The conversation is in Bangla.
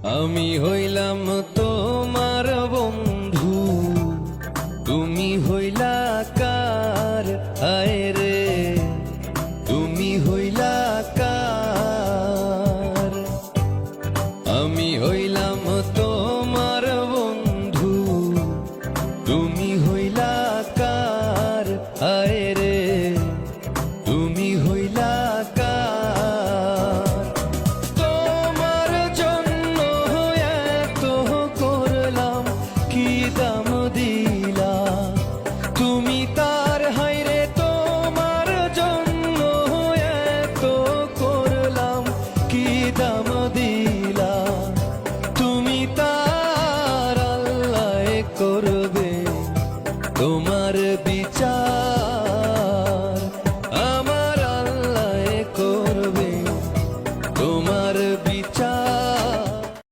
আমি হইলাম তোমার বন্ধু, তুমি হইলা কার? হায় রে, তুমি হইলা কার? আমি হইলাম